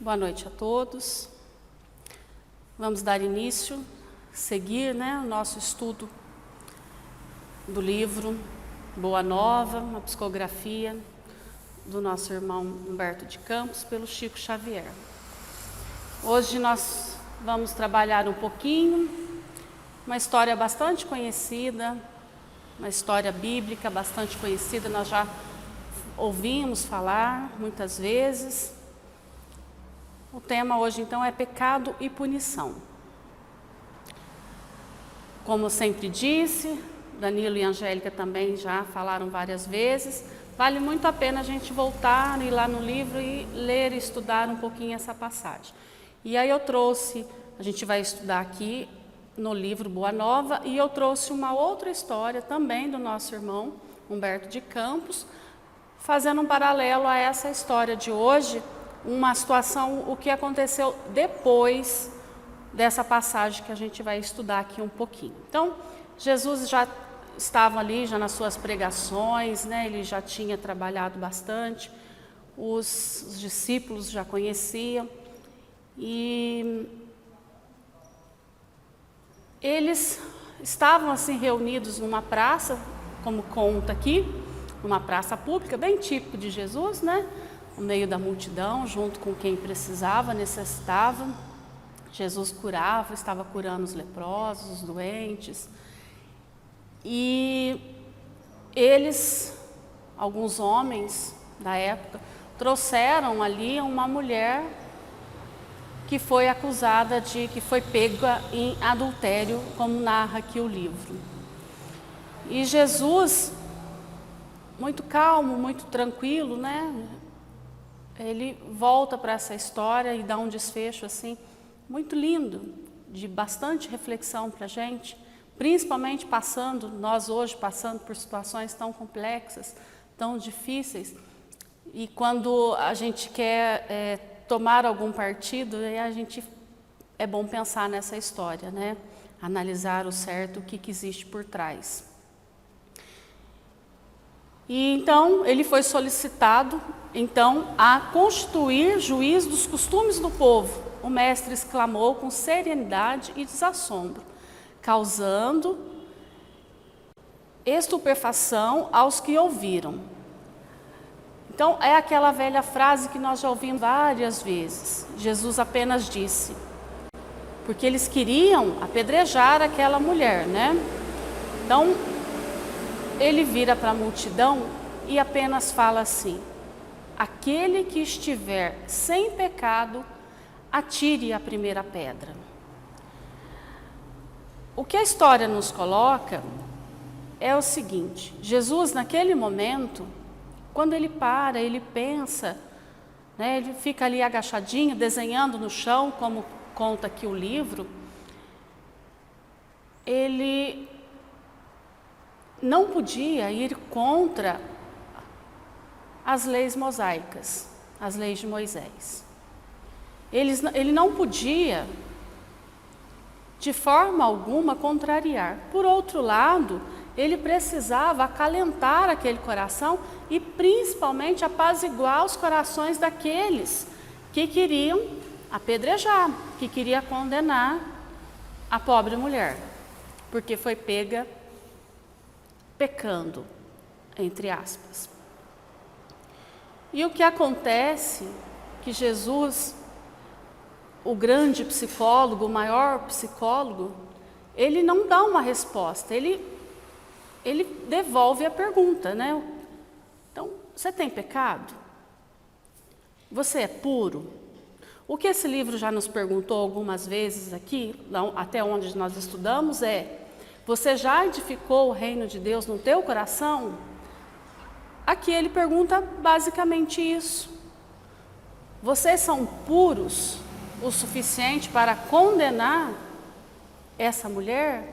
Boa noite a todos. Vamos dar início, seguir o nosso estudo do livro Boa Nova, uma psicografia do nosso irmão Humberto de Campos, pelo Chico Xavier. Hoje nós vamos trabalhar um pouquinho, uma história bastante conhecida, uma história bíblica bastante conhecida, nós já ouvimos falar muitas vezes. O tema hoje, então, é pecado e punição. Como sempre disse, Danilo e Angélica também já falaram várias vezes, vale muito a pena a gente voltar, ir lá no livro e ler e estudar um pouquinho essa passagem. E aí a gente vai estudar aqui no livro Boa Nova, e eu trouxe uma outra história também do nosso irmão Humberto de Campos, fazendo um paralelo a essa história de hoje, uma situação, o que aconteceu depois dessa passagem que a gente vai estudar aqui um pouquinho. Então, Jesus já estava ali, já nas suas pregações, ele já tinha trabalhado bastante, os discípulos já conheciam, e eles estavam assim reunidos numa praça, como conta aqui, numa praça pública, bem típico de Jesus, no meio da multidão, junto com quem precisava, necessitava. Jesus curava, estava curando os leprosos, os doentes. E eles, alguns homens da época, trouxeram ali uma mulher que foi acusada que foi pega em adultério, como narra aqui o livro. E Jesus, muito calmo, muito tranquilo, ele volta para essa história e dá um desfecho assim muito lindo, de bastante reflexão para a gente, principalmente nós hoje passando por situações tão complexas, tão difíceis, e quando a gente quer tomar algum partido, é bom pensar nessa história, analisar o certo, o que existe por trás. E então ele foi solicitado a constituir juiz dos costumes do povo. O mestre exclamou com serenidade e desassombro, causando estupefação aos que ouviram. Então é aquela velha frase que nós já ouvimos várias vezes. Jesus apenas disse, porque eles queriam apedrejar aquela mulher, Então ele vira para a multidão e apenas fala assim: aquele que estiver sem pecado, atire a primeira pedra. O que a história nos coloca é o seguinte: Jesus, naquele momento, quando ele para, ele pensa, ele fica ali agachadinho, desenhando no chão, como conta aqui o livro, ele não podia ir contra as leis mosaicas, as leis de Moisés. Ele não podia, de forma alguma, contrariar. Por outro lado, ele precisava acalentar aquele coração e, principalmente, apaziguar os corações daqueles que queriam apedrejar, que queriam condenar a pobre mulher, porque foi pega pecando, entre aspas. E o que acontece que Jesus, o grande psicólogo, o maior psicólogo, ele não dá uma resposta, ele devolve a pergunta, Então, você tem pecado? Você é puro? O que esse livro já nos perguntou algumas vezes aqui, até onde nós estudamos, você já edificou o reino de Deus no teu coração? Aqui ele pergunta basicamente isso. Vocês são puros o suficiente para condenar essa mulher?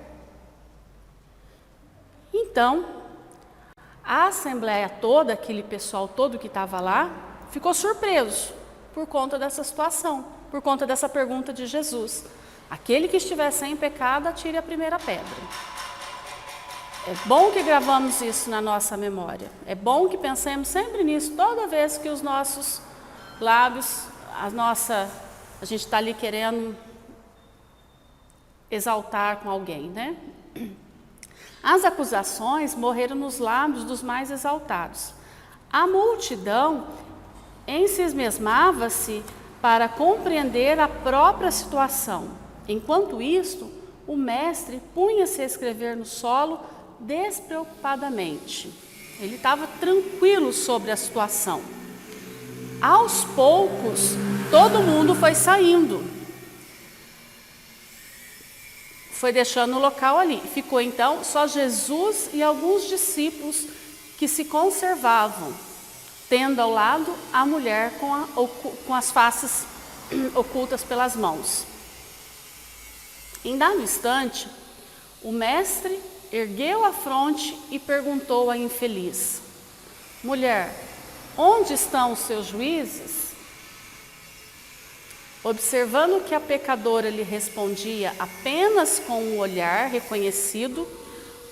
Então, a assembleia toda, aquele pessoal todo que estava lá, ficou surpreso por conta dessa situação, por conta dessa pergunta de Jesus. Aquele que estiver sem pecado, atire a primeira pedra. É bom que gravamos isso na nossa memória. É bom que pensemos sempre nisso, toda vez que os nossos lábios a gente está ali querendo exaltar com alguém, né? As acusações morreram nos lábios dos mais exaltados. A multidão ensimesmava-se para compreender a própria situação. Enquanto isto, o mestre punha-se a escrever no solo despreocupadamente. Ele estava tranquilo sobre a situação. Aos poucos, todo mundo foi saindo. Foi deixando o local ali. Ficou então só Jesus e alguns discípulos que se conservavam, tendo ao lado a mulher com as faces ocultas pelas mãos. Em dado instante, o mestre ergueu a fronte e perguntou à infeliz: mulher, onde estão os seus juízes? Observando que a pecadora lhe respondia apenas com um olhar reconhecido,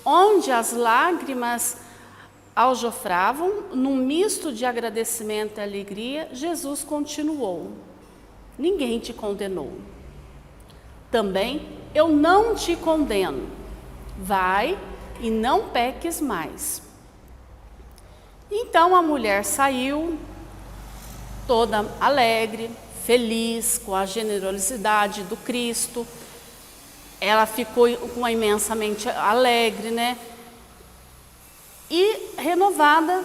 onde as lágrimas aljofravam, num misto de agradecimento e alegria, Jesus continuou: ninguém te condenou. Também eu não te condeno. Vai e não peques mais. Então a mulher saiu, toda alegre, feliz com a generosidade do Cristo. Ela ficou imensamente alegre, né? E renovada,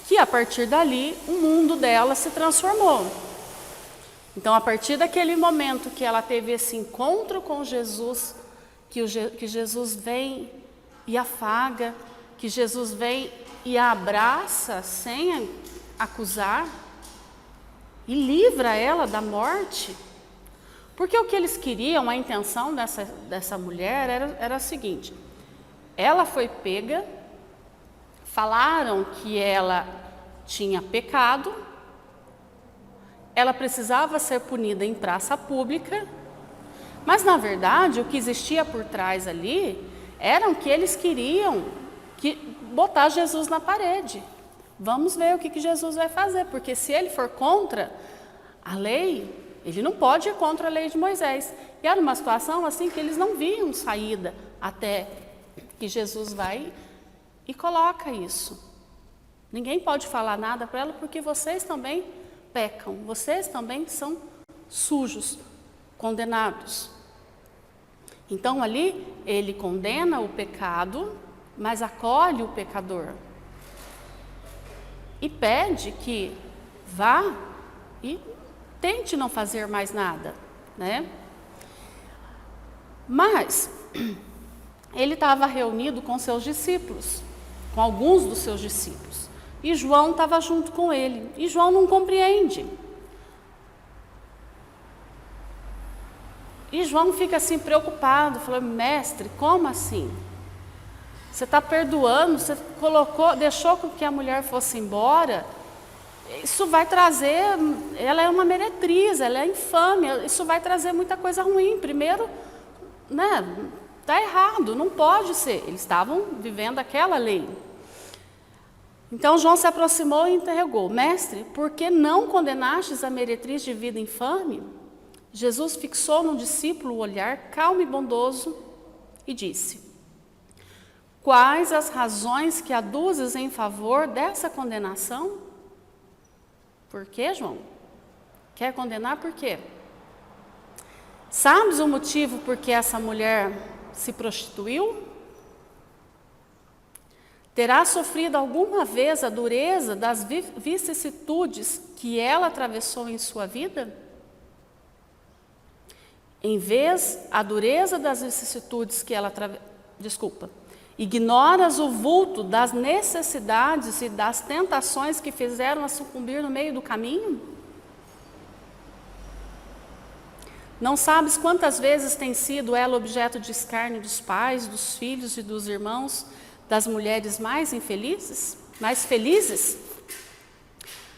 que a partir dali o mundo dela se transformou. Então, a partir daquele momento que ela teve esse encontro com Jesus, que Jesus vem e afaga, que Jesus vem e a abraça sem acusar, e livra ela da morte. Porque o que eles queriam, a intenção dessa mulher era a seguinte: ela foi pega, falaram que ela tinha pecado, ela precisava ser punida em praça pública, mas na verdade o que existia por trás ali eram que eles queriam botar Jesus na parede. Vamos ver o que Jesus vai fazer, porque se ele for contra a lei, ele não pode ir contra a lei de Moisés. E era uma situação assim que eles não viam saída, até que Jesus vai e coloca isso. Ninguém pode falar nada para ela, porque vocês também pecam, vocês também são sujos, condenados. Então ali ele condena o pecado, mas acolhe o pecador. E pede que vá e tente não fazer mais nada, né? Mas ele estava reunido com seus discípulos, com alguns dos seus discípulos. E João estava junto com ele. E João não compreende. E João fica assim preocupado, falando: mestre, como assim? Você está perdoando, você deixou que a mulher fosse embora, isso vai trazer, ela é uma meretriz, ela é infame, isso vai trazer muita coisa ruim. Primeiro, né, está errado, não pode ser. Eles estavam vivendo aquela lei. Então João se aproximou e interrogou: mestre, por que não condenastes a meretriz de vida infame? Jesus fixou no discípulo o olhar calmo e bondoso e disse: quais as razões que aduzes em favor dessa condenação? Por quê, João? Quer condenar por quê? Sabes o motivo por que essa mulher se prostituiu? Terá sofrido alguma vez a dureza das vicissitudes que ela atravessou em sua vida? Em vez a dureza das vicissitudes que ela ignoras o vulto das necessidades e das tentações que fizeram-a sucumbir no meio do caminho? Não sabes quantas vezes tem sido ela objeto de escárnio dos pais, dos filhos e dos irmãos, das mulheres mais infelizes, mais felizes?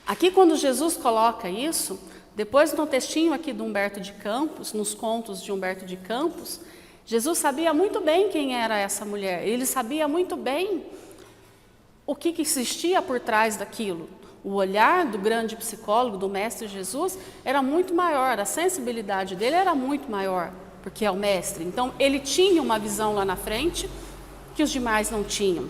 Aqui, quando Jesus coloca isso, depois no textinho aqui de Humberto de Campos, nos contos de Humberto de Campos, Jesus sabia muito bem quem era essa mulher. Ele sabia muito bem o que existia por trás daquilo. O olhar do grande psicólogo, do mestre Jesus, era muito maior, a sensibilidade dele era muito maior, porque é o mestre. Então, ele tinha uma visão lá na frente que os demais não tinham.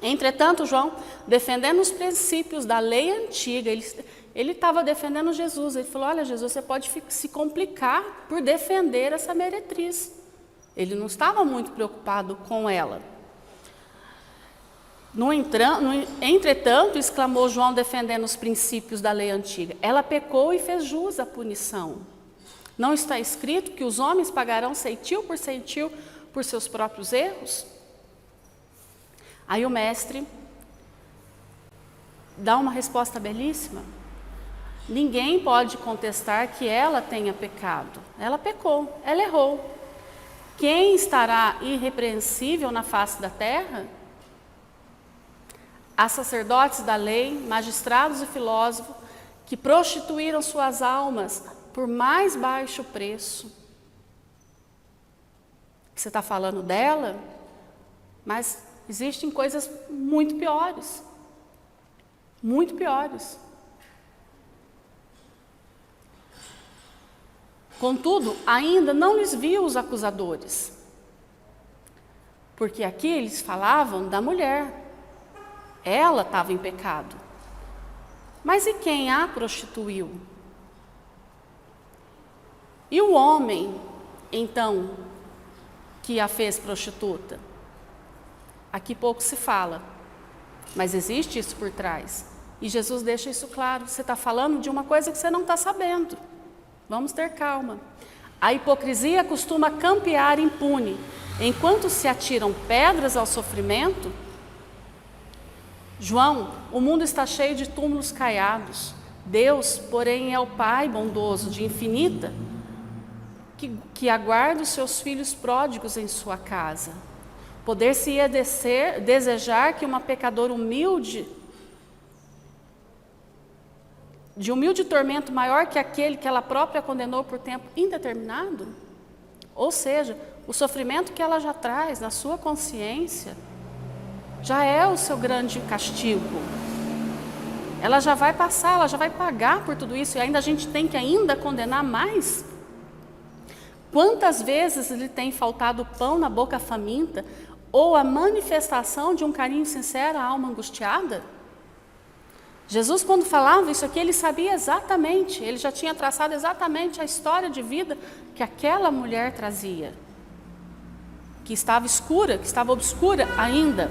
Entretanto, João, defendendo os princípios da lei antiga, ele estava defendendo Jesus. Ele falou, olha, Jesus, você pode se complicar por defender essa meretriz. Ele não estava muito preocupado com ela. Entretanto, exclamou João, defendendo os princípios da lei antiga, ela pecou e fez jus à punição. Não está escrito que os homens pagarão centil por seus próprios erros? Aí o mestre dá uma resposta belíssima. Ninguém pode contestar que ela tenha pecado. Ela pecou, ela errou. Quem estará irrepreensível na face da terra? Há sacerdotes da lei, magistrados e filósofos que prostituíram suas almas por mais baixo preço. Você está falando dela, mas existem coisas muito piores. Muito piores. Contudo, ainda não lhes viu os acusadores. Porque aqui eles falavam da mulher. Ela estava em pecado. Mas e quem a prostituiu? E o homem, então, que a fez prostituta? Aqui pouco se fala, mas existe isso por trás. E Jesus deixa isso claro. Você está falando de uma coisa que você não está sabendo. Vamos ter calma. A hipocrisia costuma campear impune. Enquanto se atiram pedras ao sofrimento, João, o mundo está cheio de túmulos caiados. Deus, porém, é o Pai bondoso, de infinita, que aguarda os seus filhos pródigos em sua casa. Poder-se-ia desejar que uma pecadora humilde, de humilde tormento maior que aquele que ela própria condenou por tempo indeterminado? Ou seja, o sofrimento que ela já traz na sua consciência já é o seu grande castigo. Ela já vai passar, ela já vai pagar por tudo isso, e ainda a gente tem que ainda condenar mais? Quantas vezes lhe tem faltado pão na boca faminta, ou a manifestação de um carinho sincero à alma angustiada? Jesus, quando falava isso aqui, ele sabia exatamente, ele já tinha traçado exatamente a história de vida que aquela mulher trazia, que estava escura, que estava obscura ainda.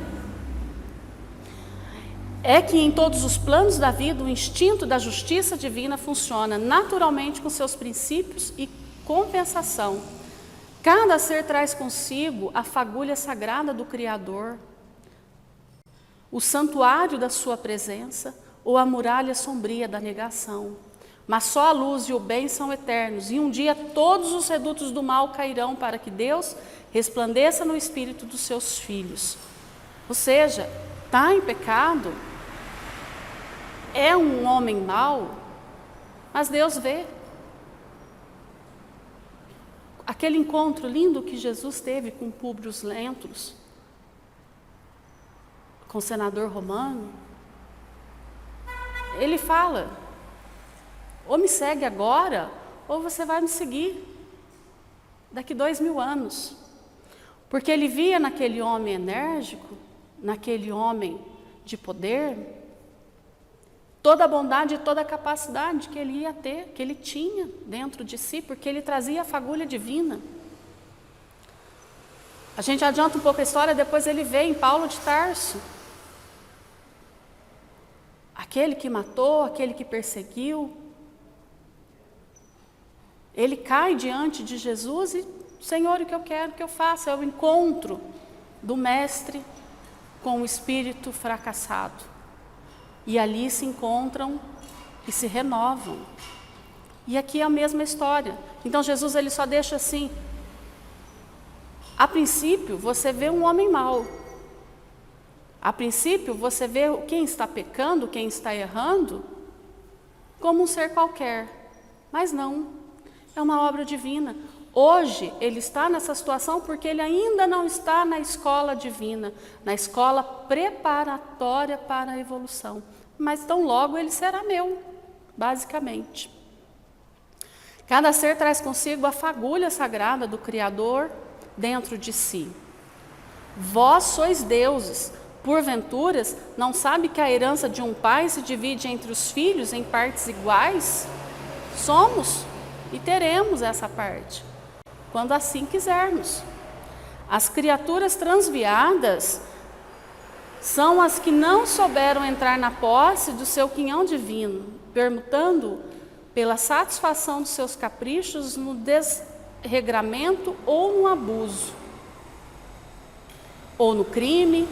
É que em todos os planos da vida, o instinto da justiça divina funciona naturalmente com seus princípios e compensação. Cada ser traz consigo a fagulha sagrada do Criador, o santuário da sua presença ou a muralha sombria da negação. Mas só a luz e o bem são eternos, e um dia todos os redutos do mal cairão para que Deus resplandeça no espírito dos seus filhos. Ou seja, está em pecado, é um homem mau, mas Deus vê. Aquele encontro lindo que Jesus teve com Públio Lentulus, com o senador romano, ele fala, ou me segue agora, ou você vai me seguir daqui 2000 anos. Porque ele via naquele homem enérgico, naquele homem de poder, toda a bondade e toda a capacidade que ele ia ter, que ele tinha dentro de si, porque ele trazia a fagulha divina. A gente adianta um pouco a história, depois ele vê em Paulo de Tarso. Aquele que matou, aquele que perseguiu. Ele cai diante de Jesus e, Senhor, o que eu quero que eu faça? É o encontro do mestre com o espírito fracassado. E ali se encontram e se renovam. E aqui é a mesma história. Então Jesus ele só deixa assim, a princípio você vê um homem mau. A princípio você vê quem está pecando, quem está errando, como um ser qualquer. Mas não, é uma obra divina. Hoje ele está nessa situação porque ele ainda não está na escola divina, na escola preparatória para a evolução. mas tão logo ele será meu, basicamente. Cada ser traz consigo a fagulha sagrada do Criador dentro de si. Vós sois deuses, porventura não sabe que a herança de um pai se divide entre os filhos em partes iguais? Somos e teremos essa parte, quando assim quisermos. As criaturas transviadas são as que não souberam entrar na posse do seu quinhão divino, permutando pela satisfação dos seus caprichos no desregramento ou no abuso, ou no crime,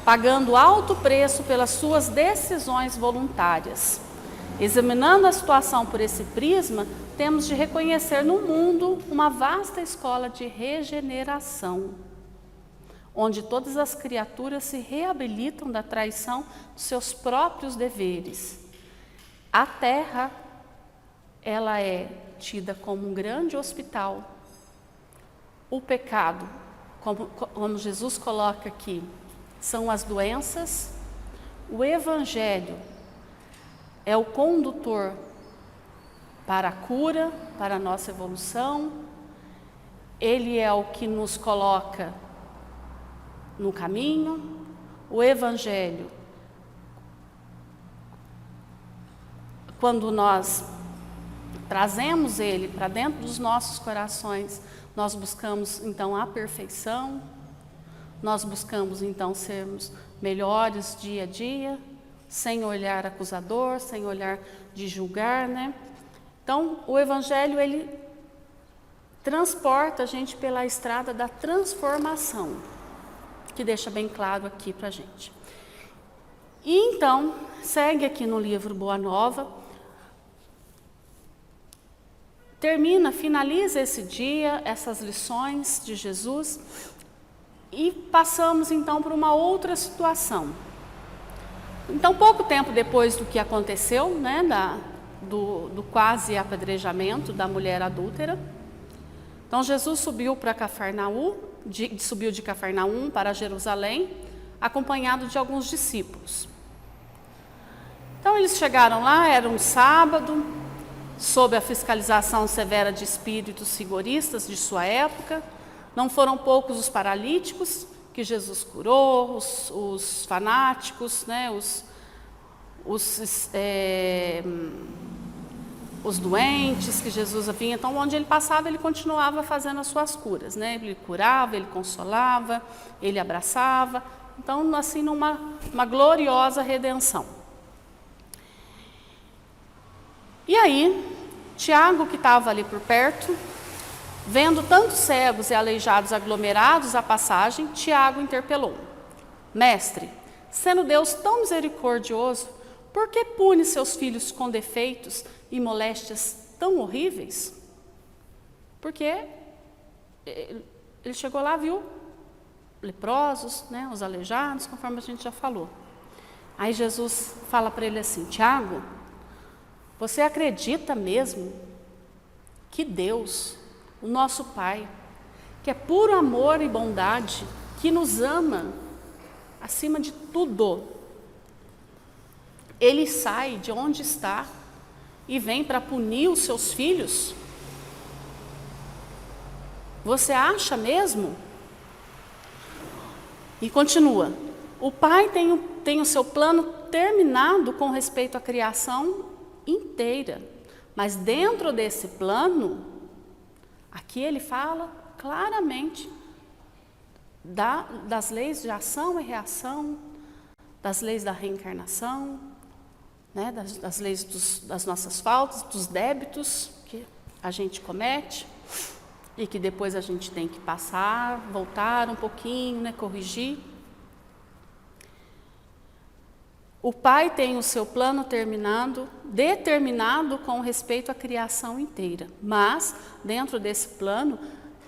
pagando alto preço pelas suas decisões voluntárias. Examinando a situação por esse prisma, temos de reconhecer no mundo uma vasta escola de regeneração, onde todas as criaturas se reabilitam da traição dos seus próprios deveres. A Terra, ela é tida como um grande hospital. O pecado, como Jesus coloca aqui, são as doenças. O Evangelho é o condutor para a cura, para a nossa evolução. Ele é o que nos coloca no caminho. O Evangelho, quando nós trazemos ele para dentro dos nossos corações, nós buscamos então a perfeição, nós buscamos então sermos melhores dia a dia, sem olhar acusador, sem olhar de julgar, né? Então, o Evangelho, ele transporta a gente pela estrada da transformação, que deixa bem claro aqui para a gente. E então, segue aqui no livro Boa Nova, finaliza esse dia, essas lições de Jesus, e passamos então para uma outra situação. Então, pouco tempo depois do que aconteceu, né, do quase apedrejamento da mulher adúltera, então Jesus subiu para Cafarnaum, subiu de Cafarnaum para Jerusalém, acompanhado de alguns discípulos. Então eles chegaram lá, era um sábado, sob a fiscalização severa de espíritos rigoristas de sua época. Não foram poucos os paralíticos que Jesus curou, os fanáticos, né, os doentes que Jesus vinha. Então, onde ele passava, ele continuava fazendo as suas curas, né? Ele curava, ele consolava, ele abraçava. Então, assim, numa gloriosa redenção. E aí, Tiago, que estava ali por perto, vendo tantos cegos e aleijados aglomerados à passagem, Tiago interpelou: Mestre, sendo Deus tão misericordioso, por que pune seus filhos com defeitos e moléstias tão horríveis? Porque ele chegou lá, viu leprosos, né, os aleijados, conforme a gente já falou. Aí Jesus fala para ele assim: Tiago, você acredita mesmo que Deus, o nosso Pai, que é puro amor e bondade, que nos ama acima de tudo, Ele sai de onde está e vem para punir os seus filhos? Você acha mesmo? E continua: o Pai tem o seu plano terminado com respeito à criação inteira, mas dentro desse plano, aqui ele fala claramente das leis de ação e reação, das leis da reencarnação, né, das leis das nossas faltas, dos débitos que a gente comete e que depois a gente tem que passar, voltar um pouquinho, né, corrigir. O Pai tem o seu plano determinado com respeito à criação inteira, mas dentro desse plano,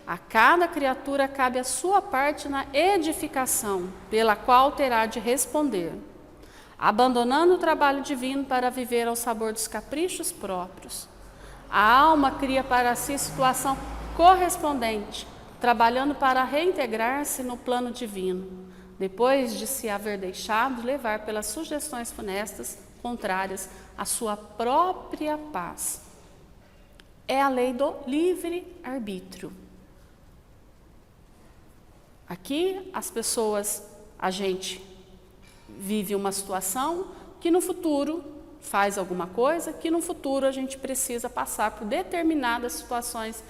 a cada criatura cabe a sua parte na edificação, pela qual terá de responder, abandonando o trabalho divino para viver ao sabor dos caprichos próprios. A alma cria para si situação correspondente, trabalhando para reintegrar-se no plano divino, depois de se haver deixado levar pelas sugestões funestas contrárias à sua própria paz. É a lei do livre-arbítrio. Aqui as pessoas, a gente vive uma situação que no futuro faz alguma coisa, que no futuro a gente precisa passar por determinadas situações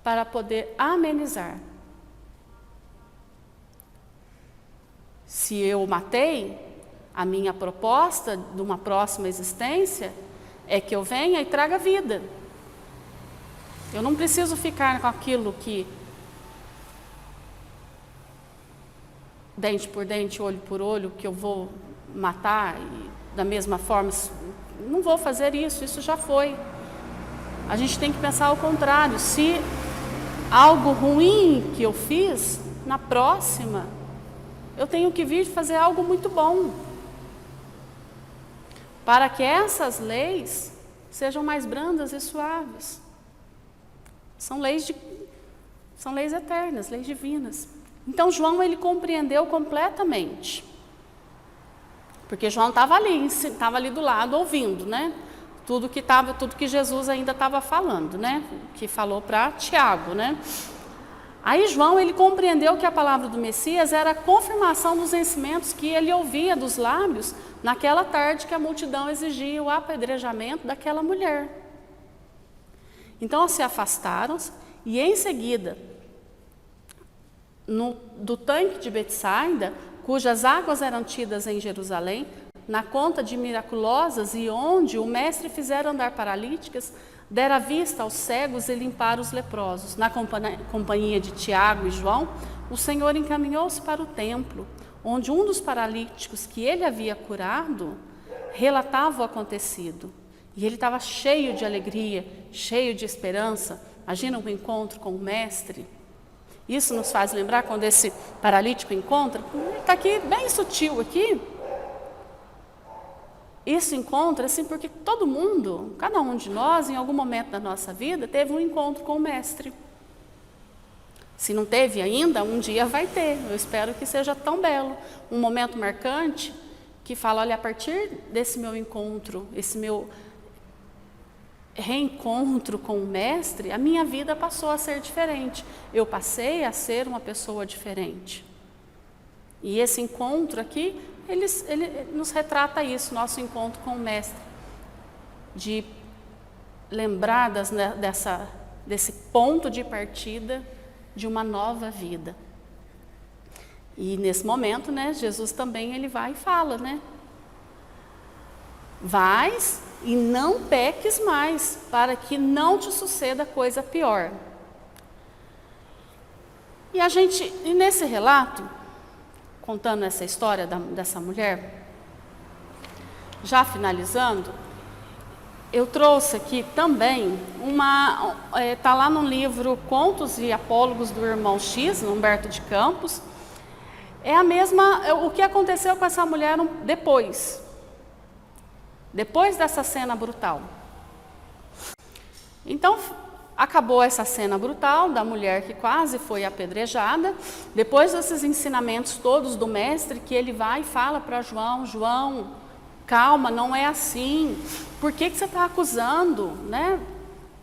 para poder amenizar. Se eu matei, a minha proposta de uma próxima existência é que eu venha e traga vida. Eu não preciso ficar com aquilo que dente por dente, olho por olho, que eu vou matar e da mesma forma, não vou fazer isso, isso já foi. A gente tem que pensar ao contrário, se algo ruim que eu fiz, na próxima, eu tenho que vir fazer algo muito bom, para que essas leis sejam mais brandas e suaves. São leis eternas, leis divinas. Então João, ele compreendeu completamente, porque João estava ali do lado ouvindo, né? Tudo que Jesus ainda estava falando, né? Que falou para Tiago, né? Aí João, ele compreendeu que a palavra do Messias era a confirmação dos ensinamentos que ele ouvia dos lábios naquela tarde que a multidão exigia o apedrejamento daquela mulher. Então se afastaram e em seguida, do tanque de Betsaida, cujas águas eram tidas em Jerusalém, na conta de miraculosas e onde o mestre fizera andar paralíticas, dera vista aos cegos e limpar os leprosos. Na companhia de Tiago e João, o Senhor encaminhou-se para o templo, onde um dos paralíticos que ele havia curado relatava o acontecido. E ele estava cheio de alegria, cheio de esperança. Imagina um encontro com o mestre. Isso nos faz lembrar quando esse paralítico encontra, está aqui bem sutil aqui. Isso encontra assim porque todo mundo, cada um de nós, em algum momento da nossa vida, teve um encontro com o mestre. Se não teve ainda, um dia vai ter. Eu espero que seja tão belo, um momento marcante que fala, olha, a partir desse meu encontro, esse meu reencontro com o mestre, a minha vida passou a ser diferente. Eu passei a ser uma pessoa diferente. E esse encontro aqui, ele nos retrata isso, nosso encontro com o mestre, de lembrar desse ponto de partida de uma nova vida. E nesse momento, né, Jesus também ele vai e fala, né? Vais e não peques mais, para que não te suceda coisa pior. E nesse relato, contando essa história dessa mulher, já finalizando, eu trouxe aqui também está lá no livro Contos e Apólogos do Irmão X, Humberto de Campos, o que aconteceu com essa mulher depois dessa cena brutal. Então, acabou essa cena brutal da mulher que quase foi apedrejada. Depois desses ensinamentos todos do mestre, que ele vai e fala para João, João, calma, não é assim. Por que você está acusando, né?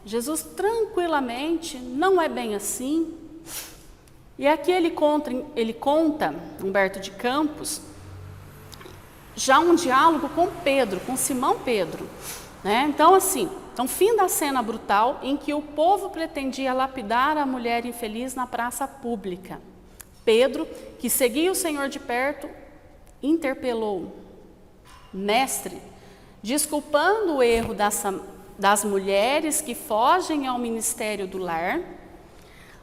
Jesus tranquilamente, não é bem assim. E aqui ele conta, Humberto de Campos, já um diálogo com Pedro, com Simão Pedro, né? Então fim da cena brutal em que o povo pretendia lapidar a mulher infeliz na praça pública. Pedro, que seguia o Senhor de perto, interpelou: Mestre, desculpando o erro das mulheres que fogem ao ministério do lar,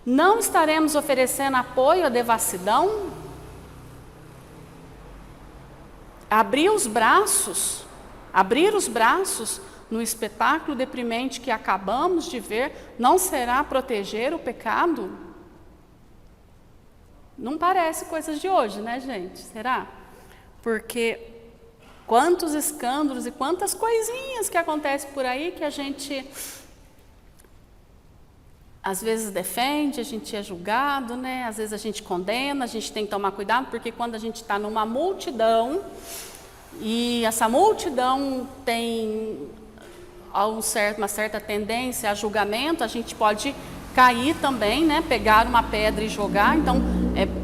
não estaremos oferecendo apoio à devassidão? Abrir os braços no espetáculo deprimente que acabamos de ver, não será proteger o pecado? Não parece coisas de hoje, né, gente? Será? Porque quantos escândalos e quantas coisinhas que acontecem por aí que a gente às vezes defende, a gente é julgado, né? Às vezes a gente condena, a gente tem que tomar cuidado, porque quando a gente está numa multidão, E essa multidão tem uma certa tendência a julgamento, a gente pode cair também, né? Pegar uma pedra e jogar. Então,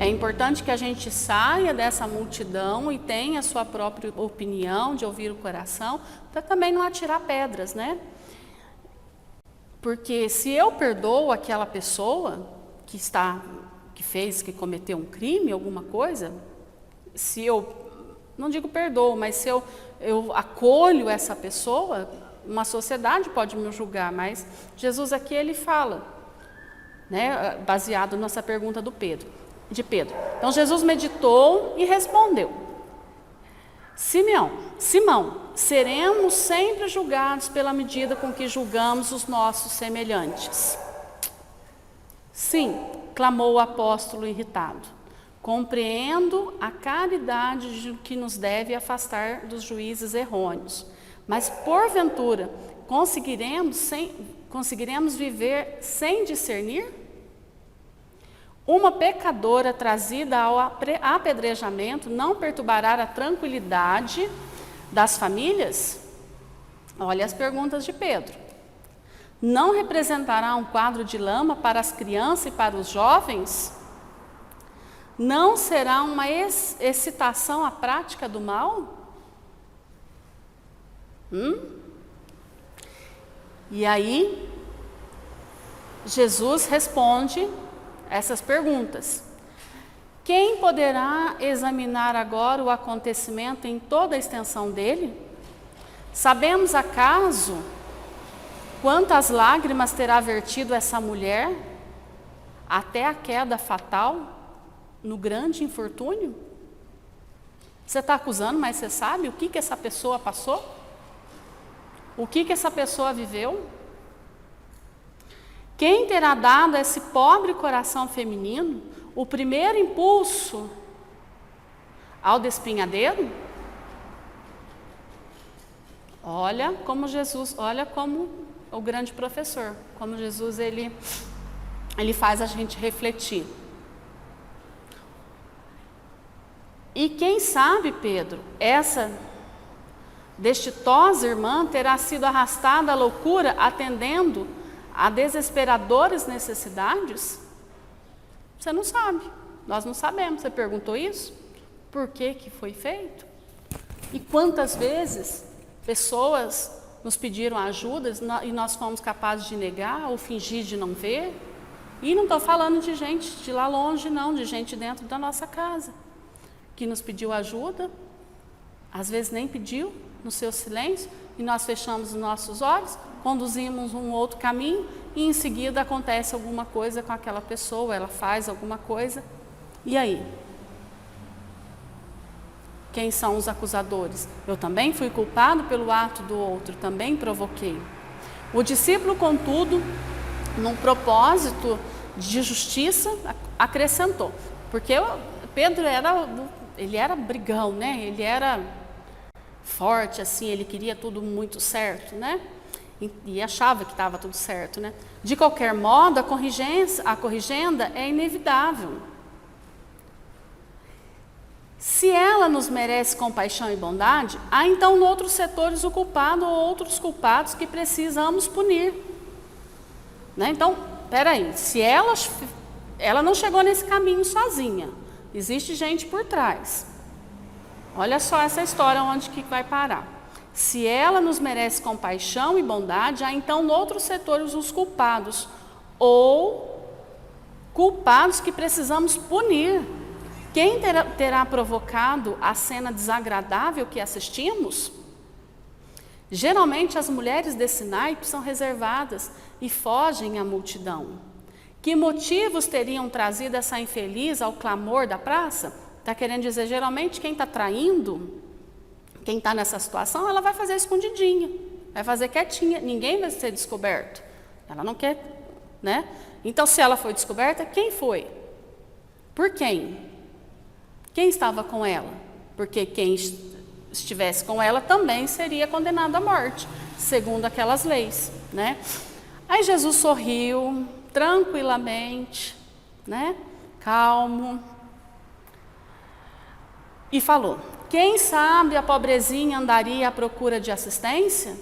é importante que a gente saia dessa multidão e tenha a sua própria opinião, de ouvir o coração, para também não atirar pedras, né? Porque se eu perdoo aquela pessoa que cometeu um crime, alguma coisa, se eu, não digo perdoo, mas se eu acolho essa pessoa, uma sociedade pode me julgar, mas Jesus aqui ele fala, né, baseado nessa pergunta de Pedro. Então Jesus meditou e respondeu: Simão, seremos sempre julgados pela medida com que julgamos os nossos semelhantes. Sim, clamou o apóstolo irritado. Compreendo a caridade que nos deve afastar dos juízes errôneos, mas porventura conseguiremos viver sem discernir? Uma pecadora trazida ao apedrejamento não perturbará a tranquilidade das famílias? Olha as perguntas de Pedro. Não representará um quadro de lama para as crianças e para os jovens? Não será uma excitação à prática do mal? E aí, Jesus responde essas perguntas. Quem poderá examinar agora o acontecimento em toda a extensão dele? Sabemos acaso quantas lágrimas terá vertido essa mulher até a queda fatal no grande infortúnio? Você está acusando, mas você sabe o que essa pessoa passou? O que essa pessoa viveu? Quem terá dado a esse pobre coração feminino o primeiro impulso ao despenhadeiro? Olha como o grande professor, como Jesus ele faz a gente refletir. E quem sabe, Pedro, essa destitosa irmã terá sido arrastada à loucura atendendo a desesperadoras necessidades? Você não sabe, nós não sabemos. Você perguntou isso? Por que foi feito? E quantas vezes pessoas nos pediram ajuda e nós fomos capazes de negar ou fingir de não ver? E não estou falando de gente de lá longe, não, de gente dentro da nossa casa, que nos pediu ajuda, às vezes nem pediu, no seu silêncio, e nós fechamos os nossos olhos, conduzimos um outro caminho e em seguida acontece alguma coisa com aquela pessoa, ela faz alguma coisa. E aí? Quem são os acusadores? Eu também fui culpado pelo ato do outro, também provoquei. O discípulo, contudo, num propósito de justiça, acrescentou, porque Pedro era brigão, né? Ele era forte, assim, ele queria tudo muito certo, né? E achava que estava tudo certo, né? De qualquer modo, a corrigenda é inevitável. Se ela nos merece compaixão e bondade, há então noutros setores o culpado ou outros culpados que precisamos punir. Né? Então, peraí, se ela não chegou nesse caminho sozinha, existe gente por trás. Olha só essa história onde que vai parar. Se ela nos merece compaixão e bondade, há então noutros setores os culpados ou culpados que precisamos punir. Quem terá provocado a cena desagradável que assistimos? Geralmente as mulheres desse naipe são reservadas e fogem à multidão. Que motivos teriam trazido essa infeliz ao clamor da praça? Está querendo dizer, geralmente quem está traindo, quem está nessa situação, ela vai fazer escondidinha, vai fazer quietinha, ninguém vai ser descoberto. Ela não quer, né? Então, se ela foi descoberta, quem foi? Por quem? Quem estava com ela? Porque quem estivesse com ela também seria condenado à morte, segundo aquelas leis, né? Aí Jesus sorriu tranquilamente, né? Calmo, e falou: quem sabe a pobrezinha andaria à procura de assistência?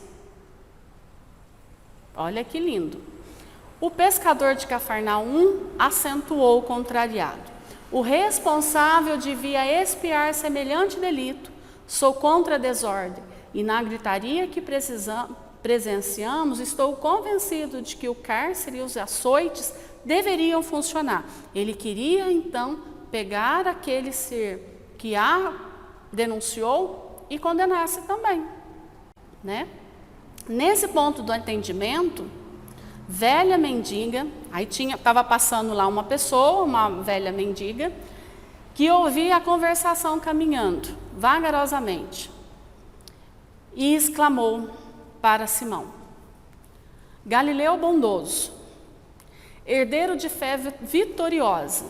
Olha que lindo. O pescador de Cafarnaum acentuou contrariado. O responsável devia expiar semelhante delito. Sou contra a desordem. E na gritaria que presenciamos, estou convencido de que o cárcere e os açoites deveriam funcionar. Ele queria, então, pegar aquele ser que a denunciou e condenasse também, né? Nesse ponto do entendimento, velha mendiga, aí estava passando lá uma pessoa, uma velha mendiga, que ouvia a conversação caminhando, vagarosamente, e exclamou para Simão: Galileu bondoso, herdeiro de fé vitoriosa,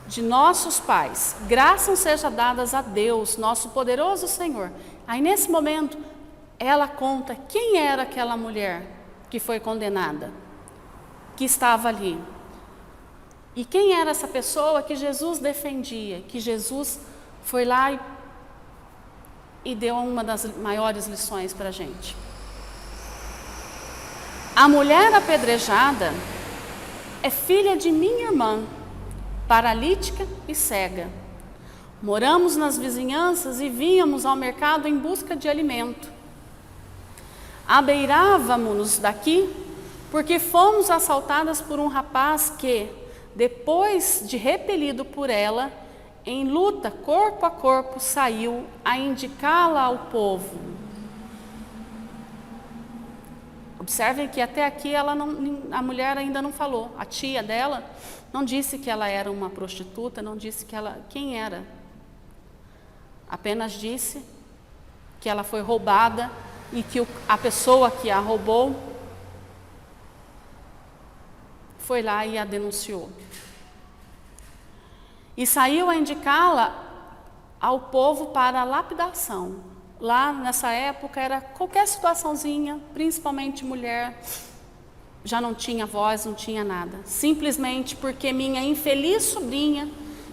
de nossos pais, graças sejam dadas a Deus, nosso poderoso Senhor. Aí nesse momento, ela conta quem era aquela mulher que foi condenada, que estava ali. E quem era essa pessoa que Jesus defendia, que Jesus foi lá e deu uma das maiores lições para a gente. A mulher apedrejada é filha de minha irmã, paralítica e cega. Moramos nas vizinhanças e víamos ao mercado em busca de alimento. Abeirávamos-nos daqui porque fomos assaltadas por um rapaz que, depois de repelido por ela, em luta corpo a corpo, saiu a indicá-la ao povo. Observem que até aqui a mulher ainda não falou. A tia dela não disse que ela era uma prostituta, não disse quem era. Apenas disse que ela foi roubada e que a pessoa que a roubou foi lá e a denunciou. E saiu a indicá-la ao povo para a lapidação. Lá nessa época era qualquer situaçãozinha, principalmente mulher, já não tinha voz, não tinha nada. Simplesmente porque minha infeliz sobrinha,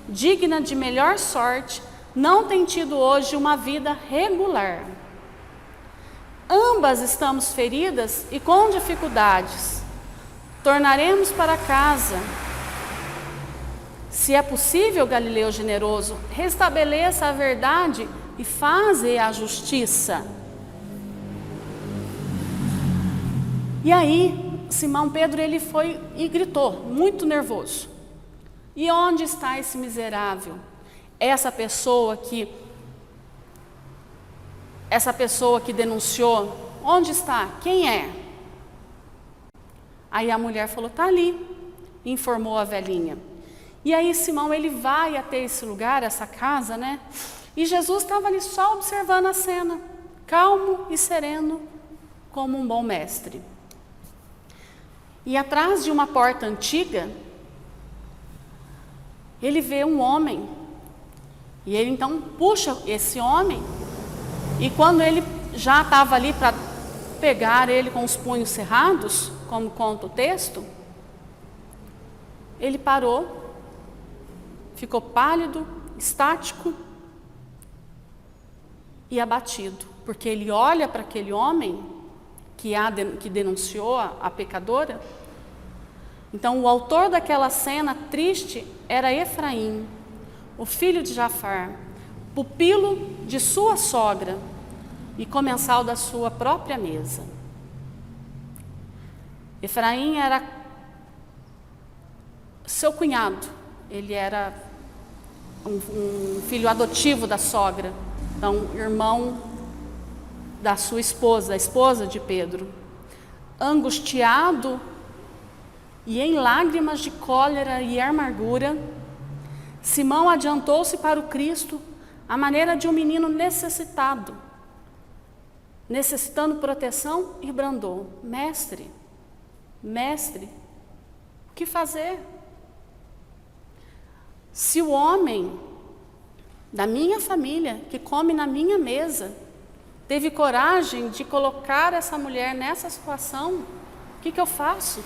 digna de melhor sorte, não tem tido hoje uma vida regular. Ambas estamos feridas e com dificuldades. Tornaremos para casa. Se é possível, Galileu generoso, restabeleça a verdade e faze a justiça. E aí, Simão Pedro, ele foi e gritou, muito nervoso. E onde está esse miserável? Essa pessoa que denunciou, onde está? Quem é? Aí a mulher falou, está ali, informou a velhinha. E aí Simão, ele vai até esse lugar, essa casa, né? E Jesus estava ali só observando a cena, calmo e sereno, como um bom mestre. E atrás de uma porta antiga, ele vê um homem. E ele então puxa esse homem, e quando ele já estava ali para pegar ele com os punhos cerrados, como conta o texto, ele parou, ficou pálido, estático e abatido, porque ele olha para aquele homem que denunciou a pecadora. Então o autor daquela cena triste era Efraim, o filho de Jafar, pupilo de sua sogra e comensal da sua própria mesa. Efraim era seu cunhado, ele era um filho adotivo da sogra, então irmão da sua esposa, a esposa de Pedro. Angustiado e em lágrimas de cólera e amargura, Simão adiantou-se para o Cristo à maneira de um menino necessitado, necessitando proteção, e brandou: Mestre, mestre, o que fazer? Se o homem da minha família, que come na minha mesa, teve coragem de colocar essa mulher nessa situação, o que eu faço?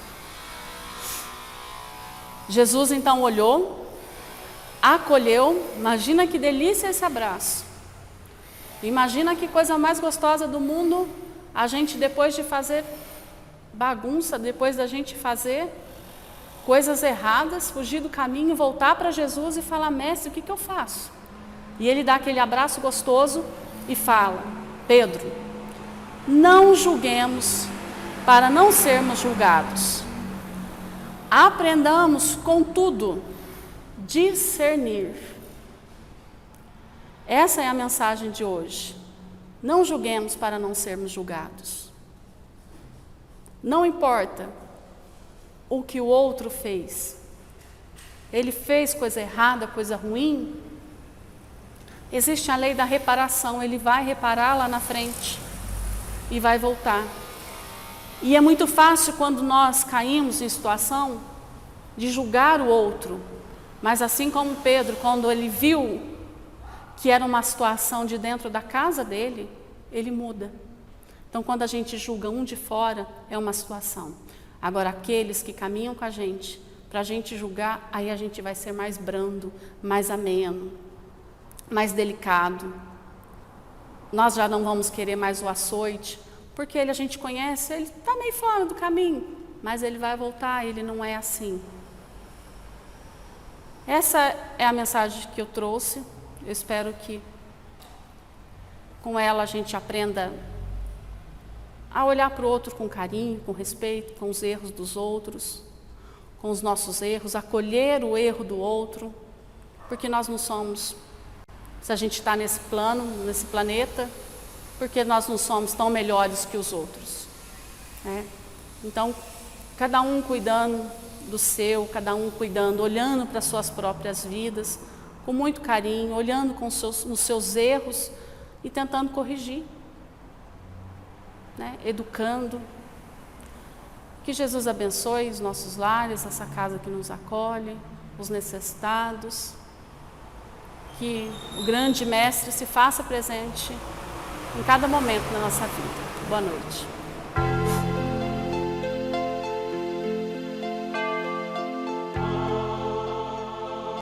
Jesus então olhou, acolheu, imagina que delícia esse abraço, Imagina que coisa mais gostosa do mundo, a gente depois de fazer bagunça, depois da gente fazer coisas erradas, fugir do caminho, voltar para Jesus e falar: mestre, o que eu faço? E ele dá aquele abraço gostoso e fala: Pedro, não julguemos para não sermos julgados. Aprendamos, contudo, discernir. Essa é a mensagem de hoje. Não julguemos para não sermos julgados. Não importa o que o outro fez. Ele fez coisa errada, coisa ruim. Existe a lei da reparação. Ele vai reparar lá na frente e vai voltar. E é muito fácil quando nós caímos em situação de julgar o outro. Mas assim como Pedro, quando ele viu que era uma situação de dentro da casa dele, ele muda. Então, quando a gente julga um de fora, é uma situação. Agora, aqueles que caminham com a gente, para a gente julgar, aí a gente vai ser mais brando, mais ameno, mais delicado. Nós já não vamos querer mais o açoite, porque ele a gente conhece, ele está meio fora do caminho, mas ele vai voltar, ele não é assim. Essa é a mensagem que eu trouxe. Eu espero que com ela a gente aprenda a olhar para o outro com carinho, com respeito, com os erros dos outros, com os nossos erros, acolher o erro do outro, porque nós não somos, se a gente está nesse plano, nesse planeta, porque nós não somos tão melhores que os outros, né? Então, cada um cuidando do seu, cada um cuidando, olhando para as suas próprias vidas, com muito carinho, olhando nos seus erros e tentando corrigir, né? Educando. Que Jesus abençoe os nossos lares, essa casa que nos acolhe, os necessitados. Que o grande Mestre se faça presente em cada momento da nossa vida. Boa noite.